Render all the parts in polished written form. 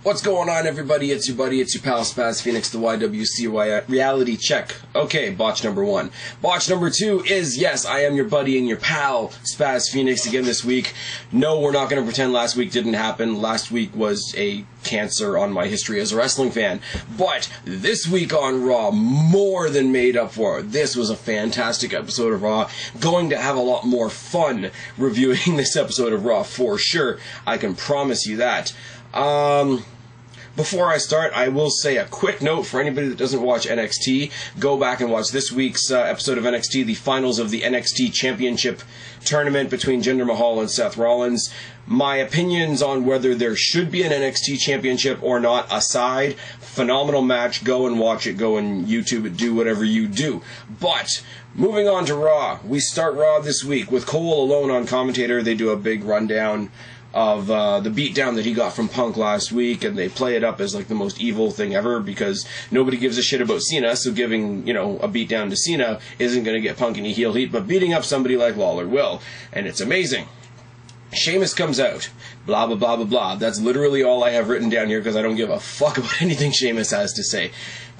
What's going on, everybody? It's your buddy, it's your pal SpazPhoenix, the YWCSpazPhoenix reality check. Okay, botch number 1. Botch number 2 is, yes, I am your buddy and your pal, SpazPhoenix, again this week. No, we're not going to pretend last week didn't happen. Last week was a cancer on my history as a wrestling fan. But this week on Raw, more than made up for. This was a fantastic episode of Raw. Going to have a lot more fun reviewing this episode of Raw, for sure. I can promise you that. Before I start, I will say a quick note for anybody that doesn't watch NXT. Go back and watch this week's episode of NXT, the finals of the NXT Championship tournament between Jinder Mahal and Seth Rollins. My opinions on whether there should be an NXT Championship or not aside, phenomenal match. Go and watch it. Go and YouTube it. Do whatever you do. But moving on to Raw. We start Raw this week with Cole alone on commentator. They do a big rundown of the beatdown that he got from Punk last week, and they play it up as like the most evil thing ever because nobody gives a shit about Cena, so giving, you know, a beatdown to Cena isn't going to get Punk any heel heat, but beating up somebody like Lawler will, and it's amazing. Sheamus comes out, blah, blah, blah, blah, blah. That's literally all I have written down here because I don't give a fuck about anything Sheamus has to say.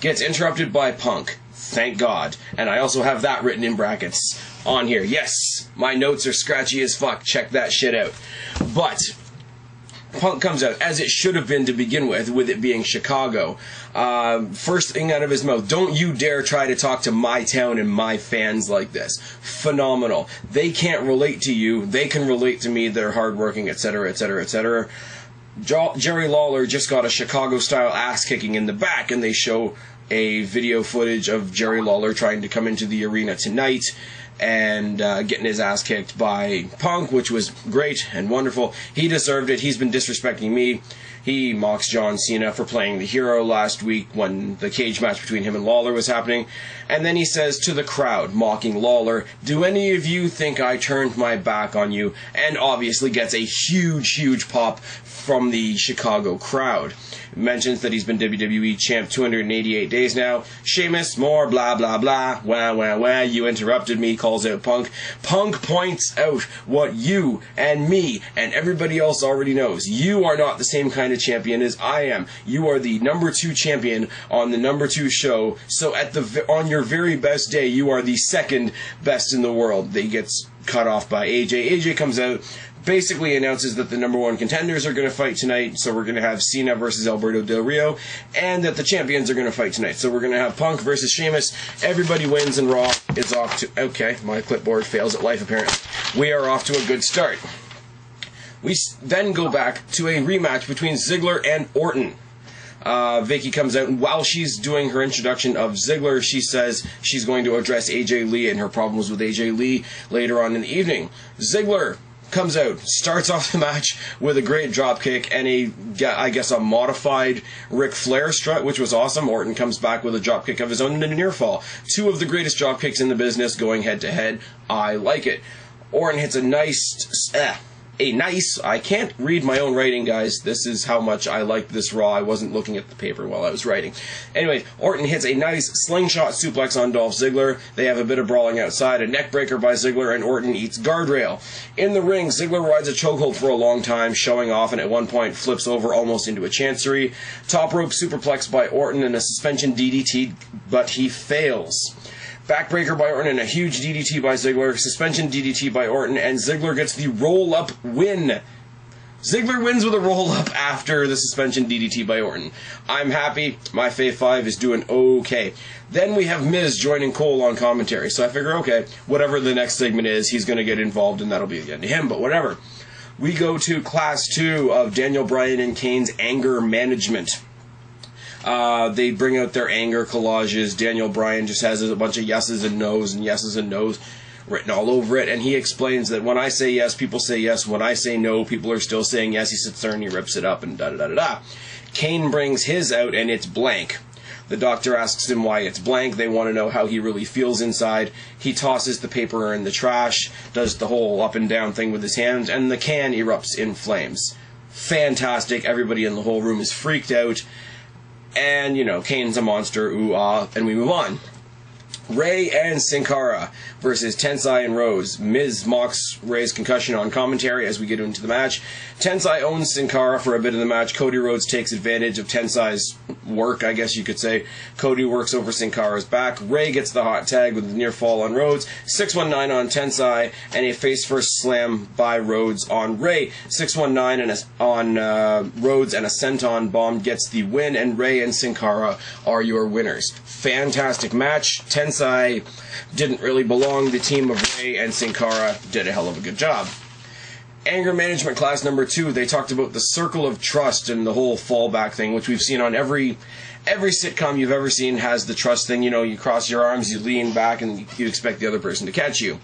Gets interrupted by Punk. Thank God. And I also have that written in brackets on here. Yes, my notes are scratchy as fuck. Check that shit out. But Punk comes out, as it should have been to begin with it being Chicago. First thing out of his mouth, don't you dare try to talk to my town and my fans like this. Phenomenal. They can't relate to you. They can relate to me. They're hardworking, etc., etc., etc. Jerry Lawler just got a Chicago-style ass-kicking in the back, and they show a video footage of Jerry Lawler trying to come into the arena tonight and getting his ass kicked by Punk, which was great and wonderful. He deserved it. He's been disrespecting me. He mocks John Cena for playing the hero last week when the cage match between him and Lawler was happening. And then he says to the crowd, mocking Lawler, "Do any of you think I turned my back on you?" And obviously gets a huge, huge pop from the Chicago crowd. Mentions that he's been WWE champ 288 days now. Sheamus, more blah, blah, blah. Wah, wah, wah. You interrupted me, calls out Punk. Punk points out what you and me and everybody else already knows. You are not the same kind of champion as I am. You are the number 2 champion on the number 2 show. So on your very best day, you are the second best in the world. He gets cut off by AJ. AJ comes out, basically announces that the number 1 contenders are going to fight tonight, so we're going to have Cena versus Alberto Del Rio, and that the champions are going to fight tonight. So we're going to have Punk versus Sheamus. Everybody wins, and Raw is off to... Okay, my clipboard fails at life, apparently. We are off to a good start. We then go back to a rematch between Ziggler and Orton. Vicky comes out, and while she's doing her introduction of Ziggler, she says she's going to address AJ Lee and her problems with AJ Lee later on in the evening. Ziggler comes out, starts off the match with a great dropkick and I guess a modified Ric Flair strut, which was awesome. Orton comes back with a dropkick of his own and a near fall. 2 of the greatest dropkicks in the business going head to head. I like it. Orton hits a nice... I can't read my own writing, guys. This is how much I liked this Raw. I wasn't looking at the paper while I was writing. Anyway, Orton hits a nice slingshot suplex on Dolph Ziggler. They have a bit of brawling outside, a neck breaker by Ziggler, and Orton eats guardrail. In the ring, Ziggler rides a chokehold for a long time, showing off, and at one point flips over almost into a chancery. Top rope superplex by Orton and a suspension DDT, but he fails. Backbreaker by Orton and a huge DDT by Ziggler. Suspension DDT by Orton, and Ziggler gets the roll-up win. Ziggler wins with a roll-up after the suspension DDT by Orton. I'm happy. My Fave 5 is doing okay. Then we have Miz joining Cole on commentary. So I figure, okay, whatever the next segment is, he's going to get involved, and that'll be the end of him, but whatever. We go to Class 2 of Daniel Bryan and Kane's anger management. They bring out their anger collages. Daniel Bryan just has a bunch of yeses and no's written all over it, and he explains that when I say yes, people say yes. When I say no, people are still saying yes. He sits there and he rips it up and da-da-da-da-da. Kane brings his out, and it's blank. The doctor asks him why it's blank. They want to know how he really feels inside. He tosses the paper in the trash, does the whole up and down thing with his hands, and the can erupts in flames. Fantastic. Everybody in the whole room is freaked out. And, you know, Kane's a monster, ooh, ah, and we move on. Ray and Sin Cara versus Tensai and Rose. Miz mocks Ray's concussion on commentary as we get into the match. Tensai owns Sin Cara for a bit of the match. Cody Rhodes takes advantage of Tensai's work, I guess you could say. Cody works over Sin Cara's back. Ray gets the hot tag with a near fall on Rhodes. 619 on Tensai and a face-first slam by Rhodes on Ray. 619 on Rhodes and a senton bomb gets the win, and Ray and Sin Cara are your winners. Fantastic match. Tensai didn't really belong. The team of Ray and Sin Cara did a hell of a good job. Anger management class number 2, they talked about the circle of trust and the whole fallback thing, which we've seen on every sitcom you've ever seen has the trust thing. You know, you cross your arms, you lean back, and you expect the other person to catch you.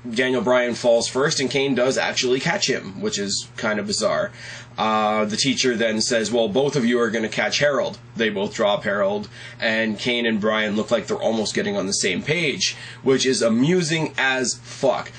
Daniel Bryan falls first, and Kane does actually catch him, which is kind of bizarre. The teacher then says, well, both of you are going to catch Harold. They both drop Harold, and Kane and Bryan look like they're almost getting on the same page, which is amusing as fuck.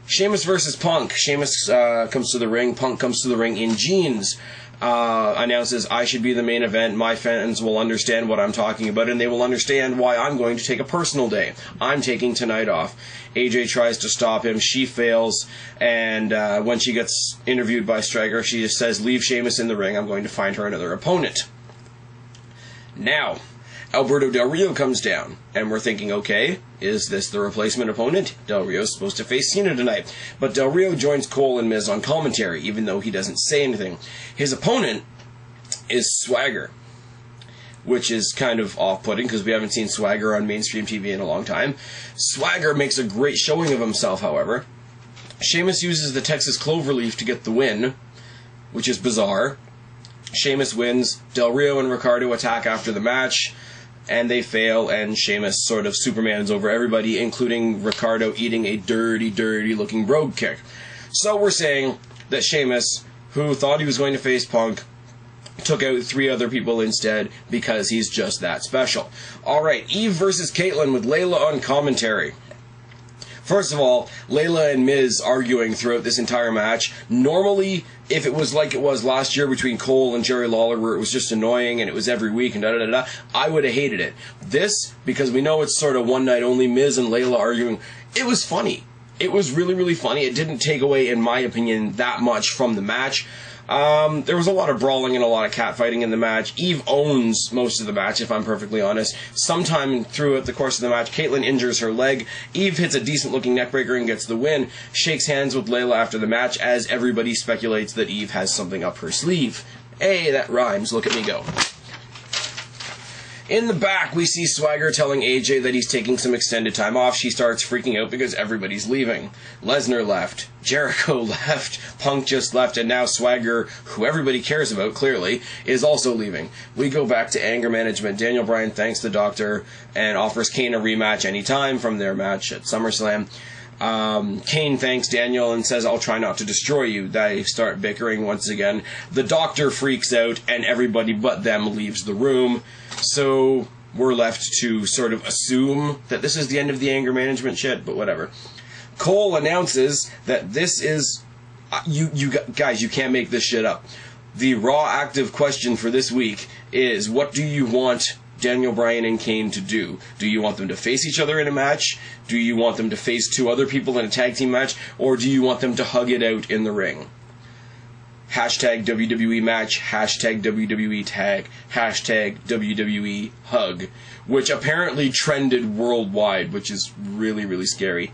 Sheamus versus Punk. Sheamus comes to the ring. Punk comes to the ring in jeans. Announces, I should be the main event. My fans will understand what I'm talking about, and they will understand why I'm going to take a personal day. I'm taking tonight off. AJ tries to stop him. She fails, and when she gets interviewed by Striker, she just says, leave Sheamus in the ring. I'm going to find her another opponent. Now, Alberto Del Rio comes down, and we're thinking, okay, is this the replacement opponent? Del Rio's supposed to face Cena tonight. But Del Rio joins Cole and Miz on commentary, even though he doesn't say anything. His opponent is Swagger, which is kind of off-putting, because we haven't seen Swagger on mainstream TV in a long time. Swagger makes a great showing of himself, however. Sheamus uses the Texas Cloverleaf to get the win, which is bizarre. Sheamus wins. Del Rio and Ricardo attack after the match, and they fail, and Sheamus sort of Supermans over everybody, including Ricardo eating a dirty, dirty-looking brogue kick. So we're saying that Sheamus, who thought he was going to face Punk, took out 3 other people instead because he's just that special. Alright, Eve versus Caitlyn with Layla on commentary. First of all, Layla and Miz arguing throughout this entire match. Normally, if it was like it was last year between Cole and Jerry Lawler, where it was just annoying and it was every week and da-da-da-da, I would have hated it. This, because we know it's sort of one night only, Miz and Layla arguing, it was funny. It was really, really funny. It didn't take away, in my opinion, that much from the match. There was a lot of brawling and a lot of catfighting in the match. Eve owns most of the match, if I'm perfectly honest. Sometime throughout the course of the match, Caitlyn injures her leg. Eve hits a decent-looking neckbreaker and gets the win. Shakes hands with Layla after the match, as everybody speculates that Eve has something up her sleeve. Hey, that rhymes. Look at me go. In the back, we see Swagger telling AJ that he's taking some extended time off. She starts freaking out because everybody's leaving. Lesnar left. Jericho left. Punk just left. And now Swagger, who everybody cares about, clearly, is also leaving. We go back to anger management. Daniel Bryan thanks the doctor and offers Kane a rematch anytime from their match at SummerSlam. Kane thanks Daniel and says, I'll try not to destroy you. They start bickering once again. The doctor freaks out, and everybody but them leaves the room. So we're left to sort of assume that this is the end of the anger management shit, but whatever. Cole announces that this is... you guys, you can't make this shit up. The Raw active question for this week is, what do you want Daniel Bryan and Kane to do? Do you want them to face each other in a match? Do you want them to face 2 other people in a tag team match? Or do you want them to hug it out in the ring? Hashtag WWE match, hashtag WWE tag, hashtag WWE hug, which apparently trended worldwide, which is really, really scary.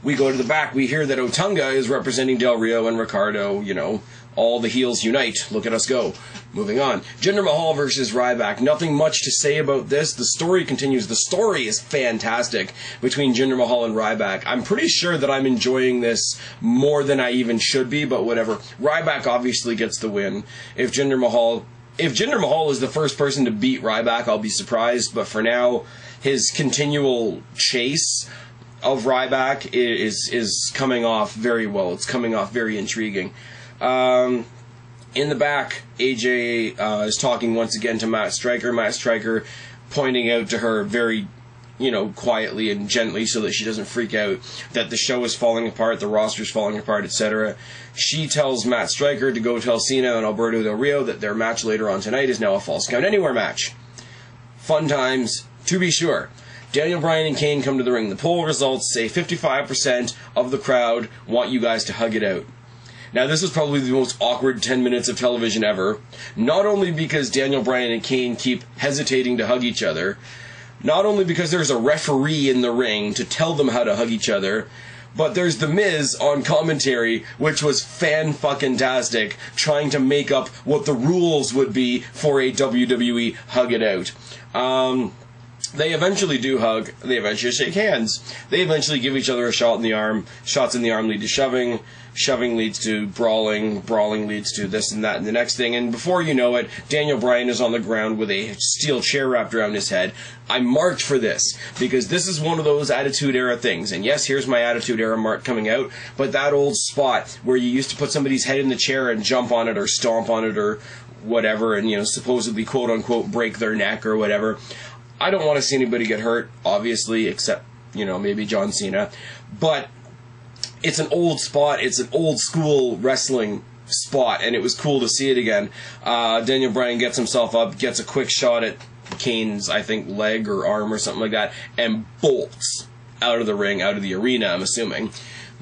We go to the back, we hear that Otunga is representing Del Rio and Ricardo, you know, all the heels unite. Look at us go. Moving on. Jinder Mahal versus Ryback. Nothing much to say about this. The story continues. The story is fantastic between Jinder Mahal and Ryback. I'm pretty sure that I'm enjoying this more than I even should be, but whatever. Ryback obviously gets the win. If Jinder Mahal is the first person to beat Ryback, I'll be surprised, but for now, his continual chase of Ryback is coming off very well. It's coming off very intriguing. In the back, AJ is talking once again to Matt Striker. Matt Striker pointing out to her very, quietly and gently so that she doesn't freak out that the show is falling apart, the roster's falling apart, etc. She tells Matt Striker to go tell Cena and Alberto Del Rio that their match later on tonight is now a Falls Count Anywhere match. Fun times, To be sure, Daniel Bryan and Kane come to the ring. The poll results say 55% of the crowd want you guys to hug it out. Now, this is probably the most awkward 10 minutes of television ever. Not only because Daniel Bryan and Kane keep hesitating to hug each other, not only because there's a referee in the ring to tell them how to hug each other, but there's The Miz on commentary, which was fan-fucking-tastic, trying to make up what the rules would be for a WWE Hug It Out. They eventually do hug. They eventually shake hands. They eventually give each other a shot in the arm. Shots in the arm lead to shoving. Shoving leads to brawling. Brawling leads to this and that and the next thing. And before you know it, Daniel Bryan is on the ground with a steel chair wrapped around his head. I marked for this because this is one of those Attitude Era things. And yes, here's my Attitude Era mark coming out. But that old spot where you used to put somebody's head in the chair and jump on it or stomp on it or whatever and, you know, supposedly quote-unquote break their neck or whatever. I don't want to see anybody get hurt, obviously, except, you know, maybe John Cena. But it's an old spot. It's an old school wrestling spot, and it was cool to see it again. Daniel Bryan gets himself up, gets a quick shot at Kane's, I think, leg or arm or something like that, and bolts out of the ring, out of the arena, I'm assuming.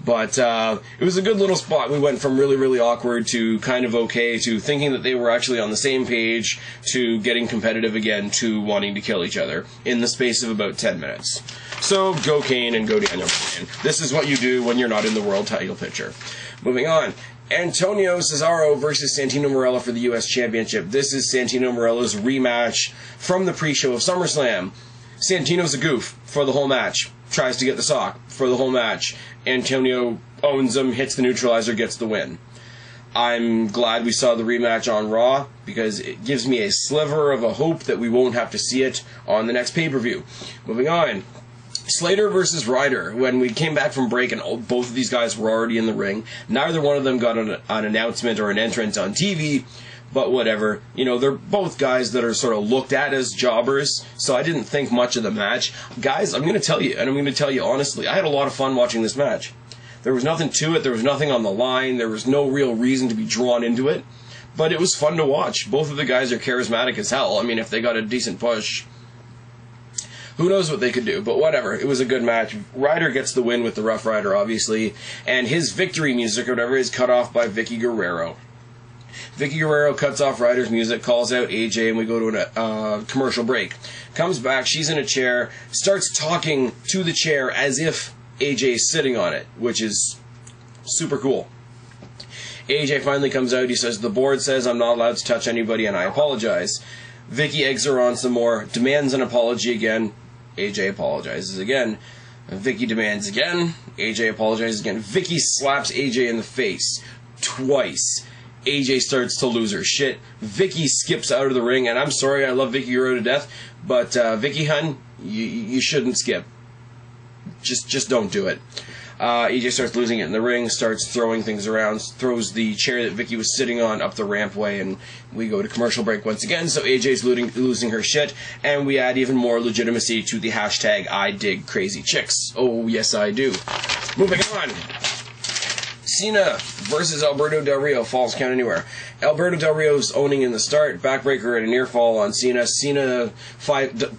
But it was a good little spot. We went from really, really awkward to kind of okay to thinking that they were actually on the same page to getting competitive again to wanting to kill each other in the space of about 10 minutes. So go Kane and go Daniel Bryan. This is what you do when you're not in the world title picture. Moving on. Antonio Cesaro versus Santino Marella for the U.S. Championship. This is Santino Marella's rematch from the pre-show of SummerSlam. Santino's a goof for the whole match. Tries to get the sock for the whole match. Antonio owns him, hits the neutralizer, gets the win. I'm glad we saw the rematch on Raw because it gives me a sliver of a hope that we won't have to see it on the next pay-per-view. Moving on. Slater versus Ryder. When we came back from break and both of these guys were already in the ring, neither one of them got an announcement or an entrance on TV. But whatever, you know, they're both guys that are sort of looked at as jobbers, so I didn't think much of the match. Guys, I'm going to tell you, and I'm going to tell you honestly, I had a lot of fun watching this match. There was nothing to it, there was nothing on the line, there was no real reason to be drawn into it, but it was fun to watch. Both of the guys are charismatic as hell. I mean, if they got a decent push, who knows what they could do, but whatever. It was a good match. Ryder gets the win with the Rough Rider, obviously, and his victory music or whatever is cut off by Vicky Guerrero. Vicky Guerrero cuts off Ryder's music, calls out AJ, and we go to a commercial break. Comes back, she's in a chair, starts talking to the chair as if AJ is sitting on it, which is super cool. AJ finally comes out, he says, the board says I'm not allowed to touch anybody and I apologize. Vicky eggs her on some more, demands an apology again. AJ apologizes again. Vicky demands again. AJ apologizes again. Vicky slaps AJ in the face twice. AJ starts to lose her shit. Vicky skips out of the ring, and I'm sorry, I love Vicky Guerrero to death, but Vicky, hun, you shouldn't skip. Just don't do it. AJ starts losing it in the ring, starts throwing things around, throws the chair that Vicky was sitting on up the rampway, and we go to commercial break once again, so AJ's losing her shit, and we add even more legitimacy to the hashtag I dig crazy chicks. Oh, yes, I do. Moving on. Cena versus Alberto Del Rio, Falls Count Anywhere. Alberto Del Rio's owning in the start, backbreaker and a near fall on Cena. Cena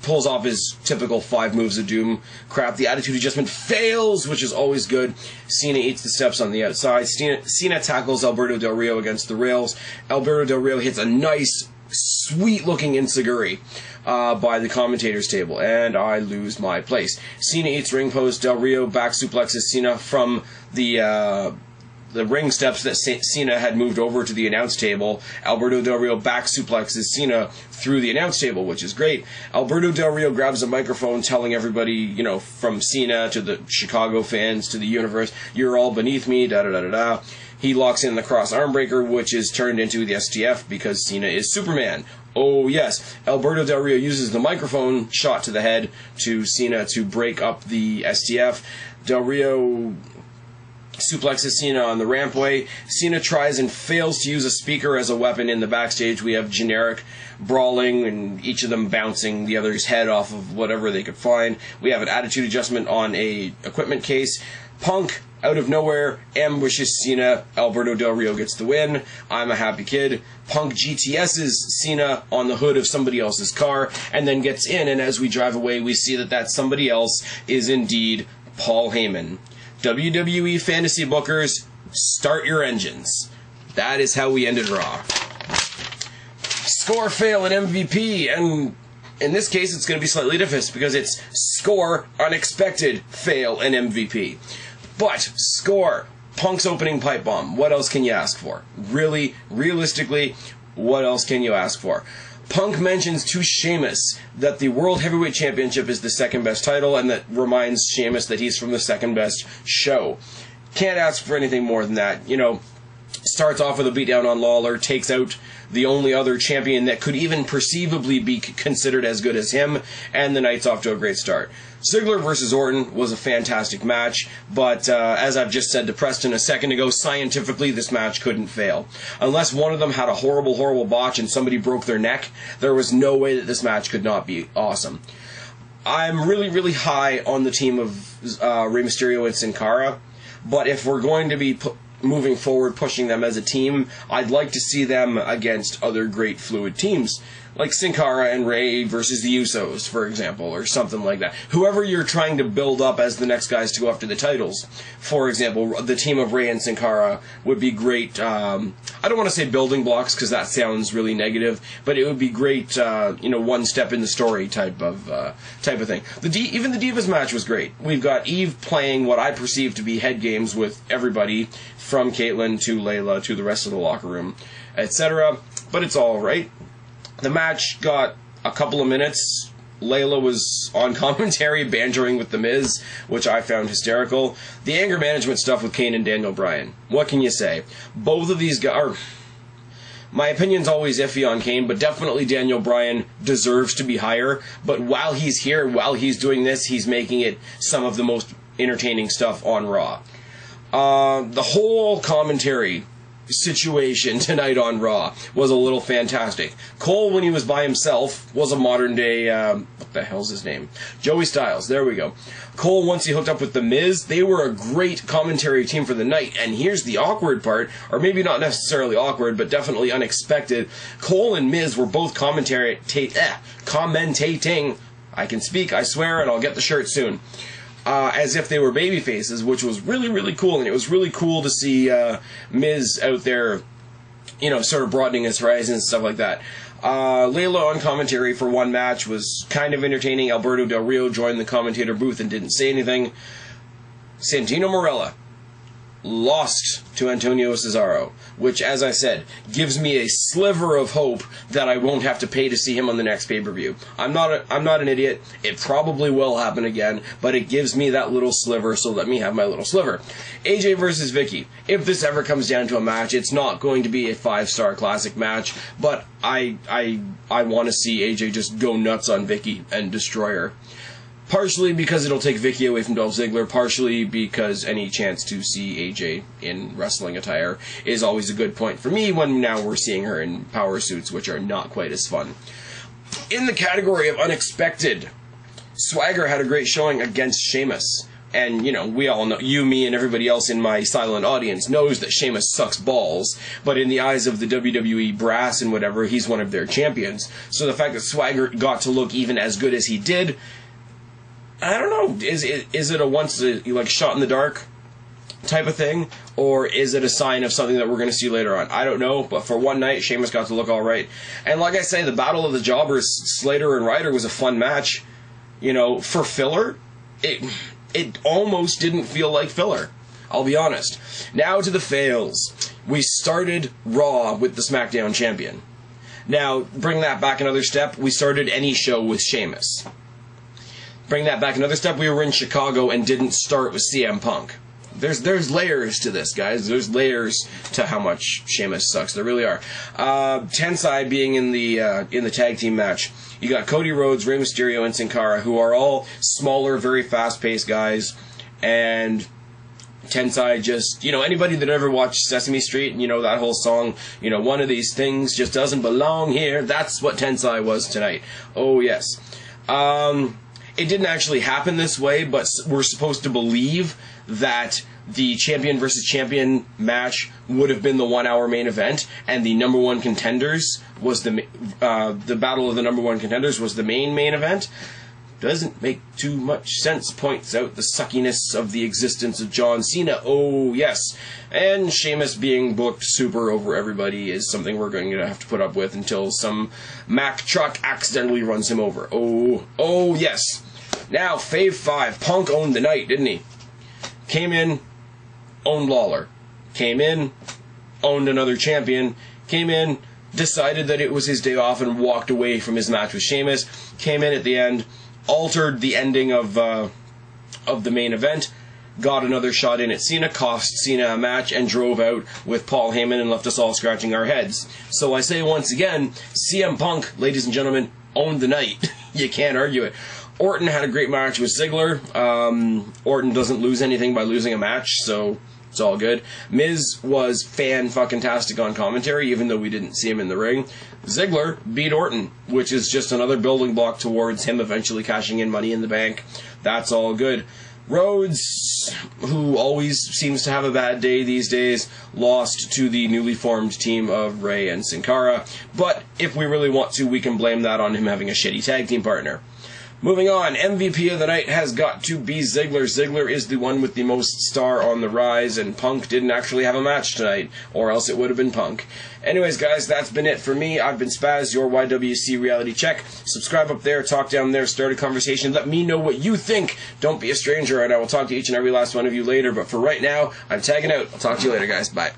pulls off his typical 5 moves of doom crap. The attitude adjustment fails, which is always good. Cena eats the steps on the outside. Cena tackles Alberto Del Rio against the rails. Alberto Del Rio hits a nice, sweet-looking enziguri by the commentator's table, and I lose my place. Cena eats ring post. Del Rio back suplexes Cena from the ring steps that Cena had moved over to the announce table. Alberto Del Rio back suplexes Cena through the announce table, which is great. Alberto Del Rio grabs a microphone telling everybody, you know, from Cena to the Chicago fans to the universe, you're all beneath me, da-da-da-da-da. He locks in the cross arm breaker, which is turned into the STF because Cena is Superman. Oh, yes. Alberto Del Rio uses the microphone shot to the head to Cena to break up the STF. Del Rio suplexes Cena on the rampway. Cena tries and fails to use a speaker as a weapon in the backstage. We have generic brawling and each of them bouncing the other's head off of whatever they could find. We have an attitude adjustment on a equipment case. Punk, out of nowhere, ambushes Cena. Alberto Del Rio gets the win. I'm a happy kid. Punk GTS's Cena on the hood of somebody else's car and then gets in, and as we drive away, we see that somebody else is indeed Paul Heyman. WWE Fantasy Bookers, start your engines. That is how we ended Raw. Score, fail, and MVP, and in this case, it's going to be slightly different because it's score, unexpected, fail, and MVP. But, score, Punk's opening pipe bomb. What else can you ask for? Really, realistically, what else can you ask for? Punk mentions to Sheamus that the World Heavyweight Championship is the second best title, and that reminds Sheamus that he's from the second best show. Can't ask for anything more than that. You know, starts off with a beatdown on Lawler, takes out the only other champion that could even perceivably be considered as good as him, and the night's off to a great start. Ziggler versus Orton was a fantastic match, but as I've just said to Preston a second ago, scientifically this match couldn't fail. Unless one of them had a horrible, horrible botch and somebody broke their neck, there was no way that this match could not be awesome. I'm really, really high on the team of Rey Mysterio and Sin Cara, but if we're going to be moving forward, pushing them as a team, I'd like to see them against other great fluid teams, like Sin Cara and Rey versus the Usos, for example, or something like that. Whoever you're trying to build up as the next guys to go after the titles. For example, the team of Rey and Sin Cara would be great. I don't want to say building blocks because that sounds really negative, but it would be great, one step in the story type of thing. Even the Divas match was great. We've got Eve playing what I perceive to be head games with everybody, from Caitlyn to Layla to the rest of the locker room, etc. But it's all right. The match got a couple of minutes. Layla was on commentary bantering with The Miz, which I found hysterical. The anger management stuff with Kane and Daniel Bryan. What can you say? Both of these guys... My opinion's always iffy on Kane, but definitely Daniel Bryan deserves to be higher. But while he's here, while he's doing this, he's making it some of the most entertaining stuff on Raw. The whole commentary situation tonight on Raw was a little fantastic. Cole, when he was by himself, was a modern day, what the hell's his name? Joey Styles, there we go. Cole, once he hooked up with The Miz, they were a great commentary team for the night, and here's the awkward part, or maybe not necessarily awkward, but definitely unexpected. Cole and Miz were both commentating, I can speak, I swear, and I'll get the shirt soon. As if they were baby faces, which was really, really cool. And it was really cool to see Miz out there, sort of broadening his horizons and stuff like that. Layla on commentary for one match was kind of entertaining. Alberto Del Rio joined the commentator booth and didn't say anything. Santino Marella lost to Antonio Cesaro, which, as I said, gives me a sliver of hope that I won't have to pay to see him on the next pay-per-view. I'm not an idiot. It probably will happen again, but it gives me that little sliver, so let me have my little sliver. AJ versus Vicky. If this ever comes down to a match, it's not going to be a 5-star classic match, but I want to see AJ just go nuts on Vicky and destroy her. Partially because it'll take Vicky away from Dolph Ziggler, partially because any chance to see AJ in wrestling attire is always a good point for me when now we're seeing her in power suits, which are not quite as fun. In the category of unexpected, Swagger had a great showing against Sheamus. And, we all know, you, me, and everybody else in my silent audience knows that Sheamus sucks balls, but in the eyes of the WWE brass and whatever, he's one of their champions. So the fact that Swagger got to look even as good as he did, I don't know, is it a once, shot in the dark type of thing, or is it a sign of something that we're going to see later on? I don't know, but for one night, Sheamus got to look all right. And like I say, the Battle of the Jobbers, Slater and Ryder, was a fun match. For filler, it almost didn't feel like filler. I'll be honest. Now to the fails. We started Raw with the SmackDown champion. Now, bring that back another step. We started any show with Sheamus. Bring that back another step. We were in Chicago and didn't start with CM Punk. There's layers to this, guys. There's layers to how much Sheamus sucks. There really are. Tensai being in the tag team match. You got Cody Rhodes, Rey Mysterio, and Sin Cara, who are all smaller, very fast-paced guys. And Tensai just, anybody that ever watched Sesame Street, that whole song, one of these things just doesn't belong here. That's what Tensai was tonight. Oh, yes. It didn't actually happen this way, but we're supposed to believe that the champion versus champion match would have been the 1 hour main event, and the number one contenders was the battle of the number one contenders was the main event. Doesn't make too much sense. Points out the suckiness of the existence of John Cena. Oh, yes. And Sheamus being booked super over everybody is something we're going to have to put up with until some Mack truck accidentally runs him over. Oh, yes. Now, Fave 5. Punk owned the night, didn't he? Came in, owned Lawler. Came in, owned another champion. Came in, decided that it was his day off and walked away from his match with Sheamus. Came in at the end, altered the ending of the main event, got another shot in at Cena, cost Cena a match, and drove out with Paul Heyman and left us all scratching our heads. So I say once again, CM Punk, ladies and gentlemen, owned the night. You can't argue it. Orton had a great match with Ziggler. Orton doesn't lose anything by losing a match, so it's all good. Miz was fan-fucking-tastic on commentary, even though we didn't see him in the ring. Ziggler beat Orton, which is just another building block towards him eventually cashing in Money in the Bank. That's all good. Rhodes, who always seems to have a bad day these days, lost to the newly formed team of Rey and Sin Cara. But if we really want to, we can blame that on him having a shitty tag team partner. Moving on, MVP of the night has got to be Ziggler. Ziggler is the one with the most star on the rise, and Punk didn't actually have a match tonight, or else it would have been Punk. Anyways, guys, that's been it for me. I've been Spaz, your YWC reality check. Subscribe up there, talk down there, start a conversation. Let me know what you think. Don't be a stranger, and I will talk to each and every last one of you later. But for right now, I'm tagging out. I'll talk to you later, guys. Bye.